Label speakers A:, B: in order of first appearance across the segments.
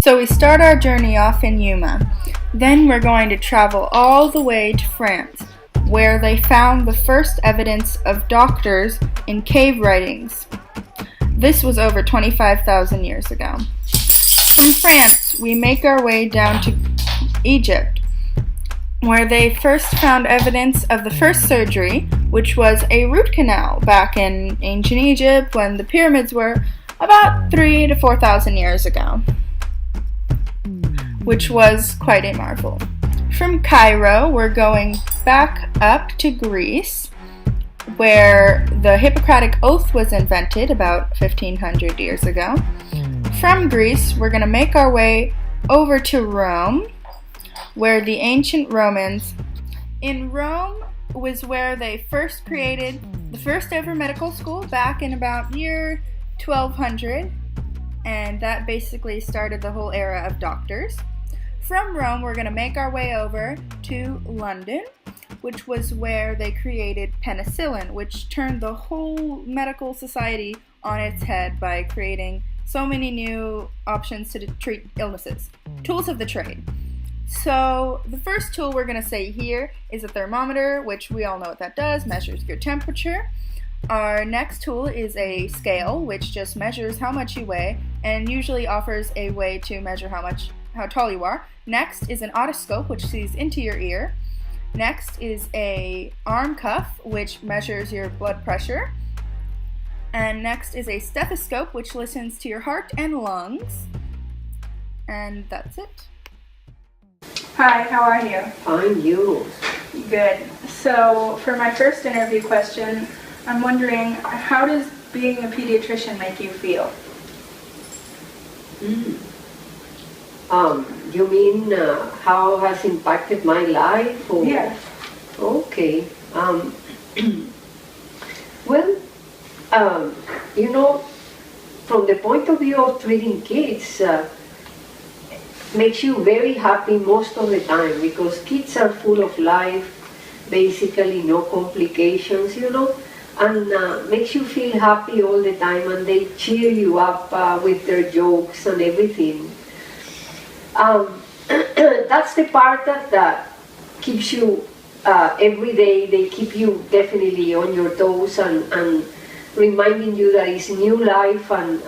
A: So we start our journey off in Yuma. Then we're going to travel all the way to France, where they found the first evidence of doctors in cave writings. This was over 25,000 years ago. From France, we make our way down to Egypt, where they first found evidence of the first surgery, which was a root canal back in ancient Egypt when the pyramids were about 3,000 to 4,000 years ago, which was quite a marvel. From Cairo, we're going back up to Greece, where the Hippocratic Oath was invented about 1,500 years ago. From Greece, we're going to make our way over to Rome, where the ancient Romans, in Rome was where they first created the first ever medical school back in about year 1200, and that basically started the whole era of doctors. From Rome, we're going to make our way over to London, which was where they created penicillin, which turned the whole medical society on its head by creating so many new options to treat illnesses. Tools of the trade. So the first tool we're going to say here is a thermometer, which we all know what that does, measures your temperature. Our next tool is a scale, which just measures how much you weigh and usually offers a way to measure how tall you are. Next is an otoscope, which sees into your ear. Next is a arm cuff, which measures your blood pressure. And next is a stethoscope, which listens to your heart and lungs. And that's it. Hi, how are you?
B: Fine, you.
A: Good. So, for my first interview question, I'm wondering, how does being a pediatrician make you feel?
B: You mean how has impacted my life? Or?
A: Yeah.
B: Okay. Well, from the point of view of treating kids, makes you very happy most of the time because kids are full of life, basically no complications, and makes you feel happy all the time, and they cheer you up with their jokes and everything. That's the part that keeps you every day. They keep you definitely on your toes and reminding you that it's new life and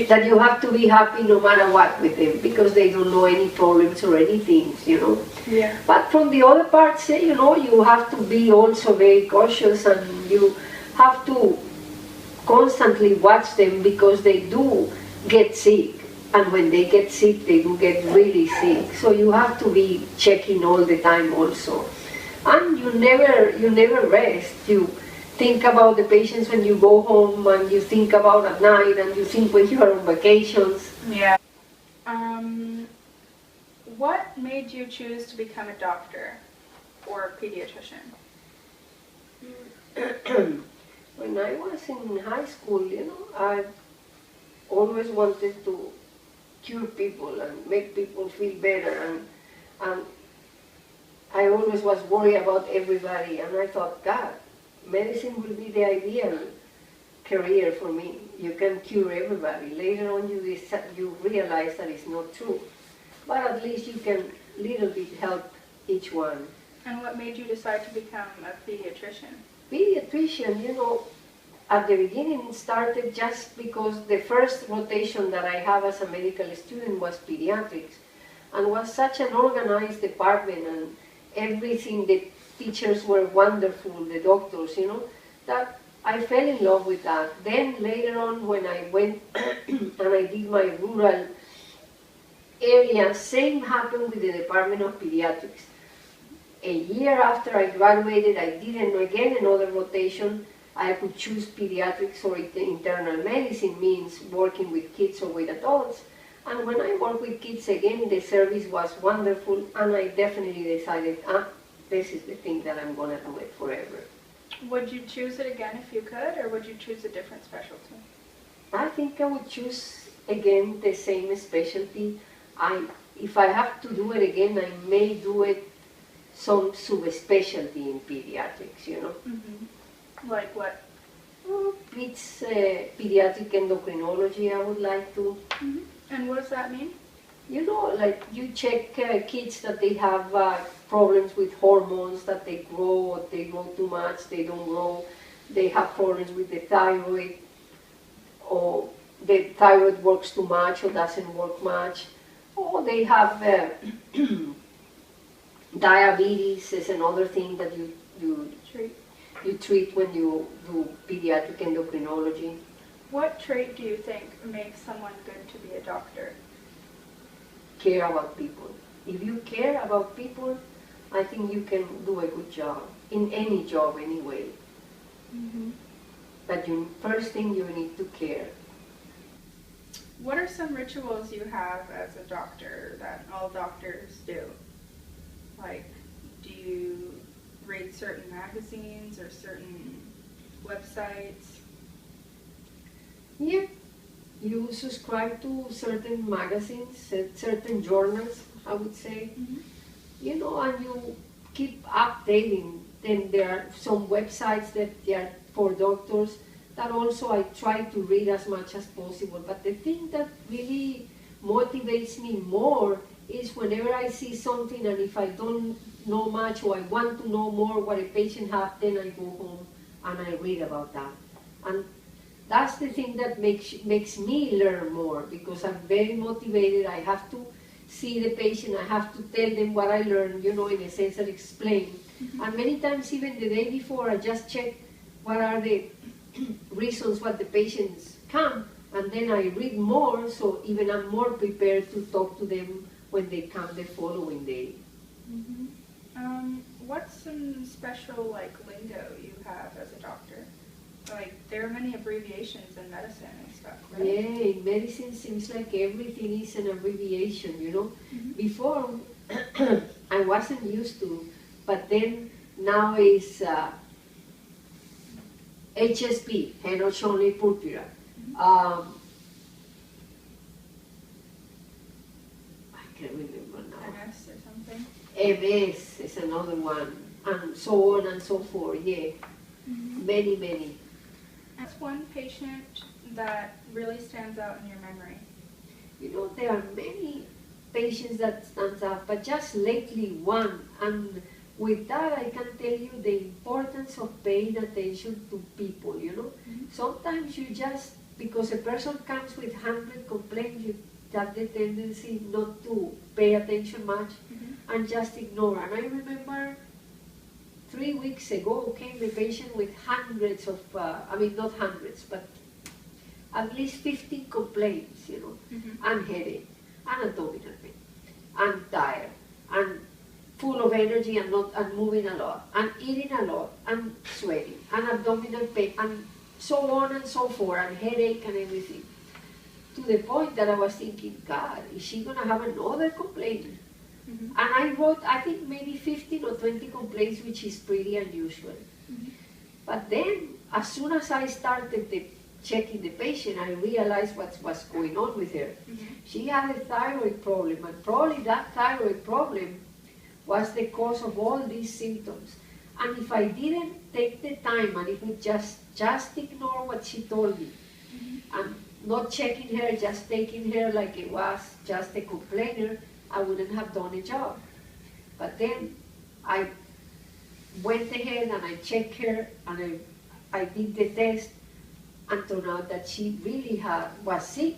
B: that you have to be happy no matter what with them because they don't know any problems or anything,
A: Yeah.
B: But from the other part, you have to be also very cautious and you have to constantly watch them because they do get sick. And when they get sick, they do get really sick. So you have to be checking all the time also. And you never rest. You think about the patients when you go home, and you think about at night, and you think when you are on vacations.
A: Yeah. What made you choose to become a doctor or a pediatrician?
B: When I was in high school, I always wanted to cure people and make people feel better, and I always was worried about everybody, and I thought, God, medicine will be the ideal career for me. You can cure everybody. Later on you realize that it's not true, but at least you can little bit help each one.
A: And what made you decide to become a pediatrician?
B: Pediatrician, at the beginning it started just because the first rotation that I have as a medical student was pediatrics, and was such an organized department, and everything, the teachers were wonderful, the doctors, that I fell in love with that. Then later on when I went and I did my rural area, same happened with the Department of Pediatrics. A year after I graduated, I did again another rotation. I could choose pediatrics or internal medicine, means working with kids or with adults. And when I worked with kids again, the service was wonderful, and I definitely decided, this is the thing that I'm going to do it forever.
A: Would you choose it again if you could, or would you choose a different specialty?
B: I think I would choose again the same specialty. If I have to do it again, I may do it some subspecialty in pediatrics,
A: Mm-hmm. Like what?
B: It's pediatric endocrinology I would like to.
A: Mm-hmm. And what does that mean?
B: You know, like you check kids that they have problems with hormones, that they grow, they grow too much, they don't grow, they have problems with the thyroid, or the thyroid works too much or doesn't work much, or they have diabetes is another thing that you treat when you do pediatric endocrinology.
A: What trait do you think makes someone good to be a doctor?
B: Care about people. If you care about people, I think you can do a good job in any job anyway.
A: Mm-hmm.
B: But first thing you need to care.
A: What are some rituals you have as a doctor that all doctors do? Like, do you read certain magazines or certain websites?
B: Yeah, you subscribe to certain magazines, certain journals, I would say.
A: Mm-hmm.
B: You know, and you keep updating. Then there are some websites that they are for doctors that also I try to read as much as possible. But the thing that really motivates me more is whenever I see something, and if I don't know much or I want to know more what a patient has, then I go home and I read about that. And that's the thing that makes me learn more, because I'm very motivated. I have to see the patient, I have to tell them what I learned, you know, in a sense, and explain.
A: Mm-hmm.
B: And many times even the day before, I just check what are the reasons why the patients come, and then I read more, so even I'm more prepared to talk to them when they come the following day.
A: Mm-hmm. What's some special lingo you have as a doctor? Like, there are many abbreviations in medicine and stuff, right?
B: Yeah, in medicine seems like everything is an abbreviation, you know.
A: Mm-hmm.
B: Before, I wasn't used to, but then now is HSP, Henoch-Schönlein purpura.
A: Mm-hmm.
B: I can't remember now.
A: MS or something?
B: MS is another one, and so on and so forth, yeah.
A: Mm-hmm.
B: Many, many.
A: That's one patient that really stands out in your memory.
B: You know, there are many patients that stands out, but just lately one. And with that, I can tell you the importance of paying attention to people, you know.
A: Mm-hmm.
B: Sometimes you just, because a person comes with 100 complaints, you have the tendency not to pay attention much and just ignore. And I remember 3 weeks ago came a patient with hundreds of, not hundreds, but at least 15 complaints, you know, and headache, and abdominal pain, and tired, and full of energy and moving a lot, and eating a lot, and sweating, and abdominal pain, and so on and so forth, and headache and everything. To the point that I was thinking, God, is she going to have another complaint?
A: Mm-hmm.
B: And I wrote, I think maybe 15 or 20 complaints, which is pretty unusual.
A: Mm-hmm.
B: But then, as soon as I started checking the patient, I realized what's going on with her.
A: Mm-hmm.
B: She had a thyroid problem, and probably that thyroid problem was the cause of all these symptoms. And if I didn't take the time, and if we just ignore what she told me, and not checking her, just taking her like it was just a complainer, I wouldn't have done a job. But then I went ahead and I checked her, and I did the test, and turned out that she really was sick,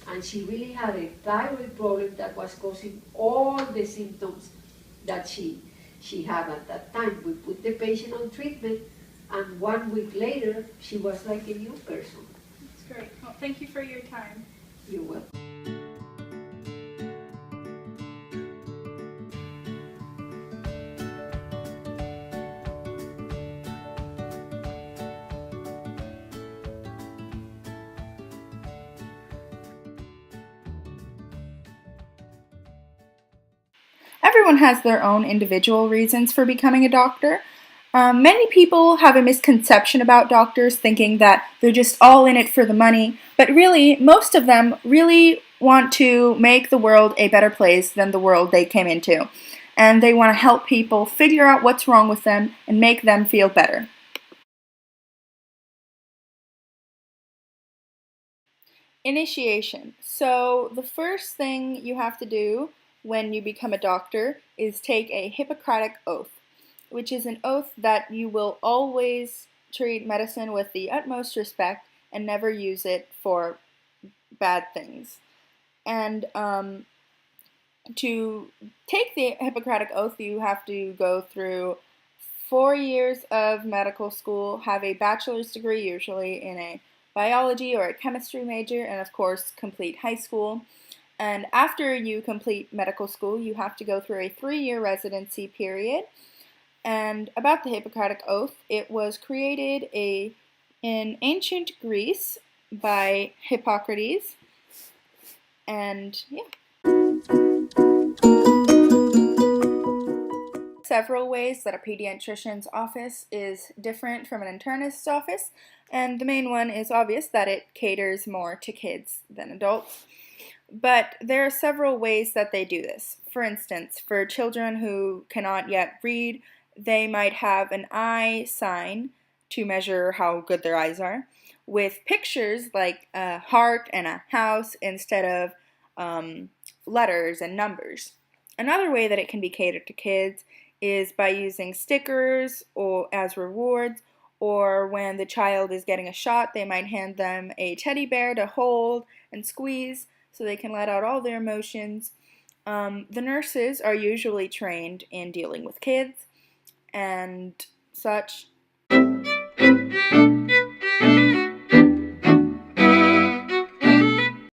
B: and she really had a thyroid problem that was causing all the symptoms that she had at that time. We put the patient on treatment, and 1 week later, she was like a new person.
A: That's great. Well, thank you for your time.
B: You're welcome.
A: Everyone has their own individual reasons for becoming a doctor. Many people have a misconception about doctors, thinking that they're just all in it for the money, but really, most of them really want to make the world a better place than the world they came into. And they want to help people figure out what's wrong with them and make them feel better. Initiation. So the first thing you have to do when you become a doctor is take a Hippocratic oath, which is an oath that you will always treat medicine with the utmost respect and never use it for bad things. And to take the Hippocratic oath, you have to go through 4 years of medical school, have a bachelor's degree, usually in a biology or a chemistry major, and of course, complete high school. And after you complete medical school, you have to go through a 3-year residency period. And about the Hippocratic Oath, it was created in ancient Greece by Hippocrates. And yeah. Several ways that a pediatrician's office is different from an internist's office, and the main one is obvious, that it caters more to kids than adults. But there are several ways that they do this. For instance, for children who cannot yet read, they might have an eye sign to measure how good their eyes are, with pictures like a heart and a house instead of letters and numbers. Another way that it can be catered to kids is by using stickers or as rewards, or when the child is getting a shot, they might hand them a teddy bear to hold and squeeze so they can let out all their emotions. The nurses are usually trained in dealing with kids and such.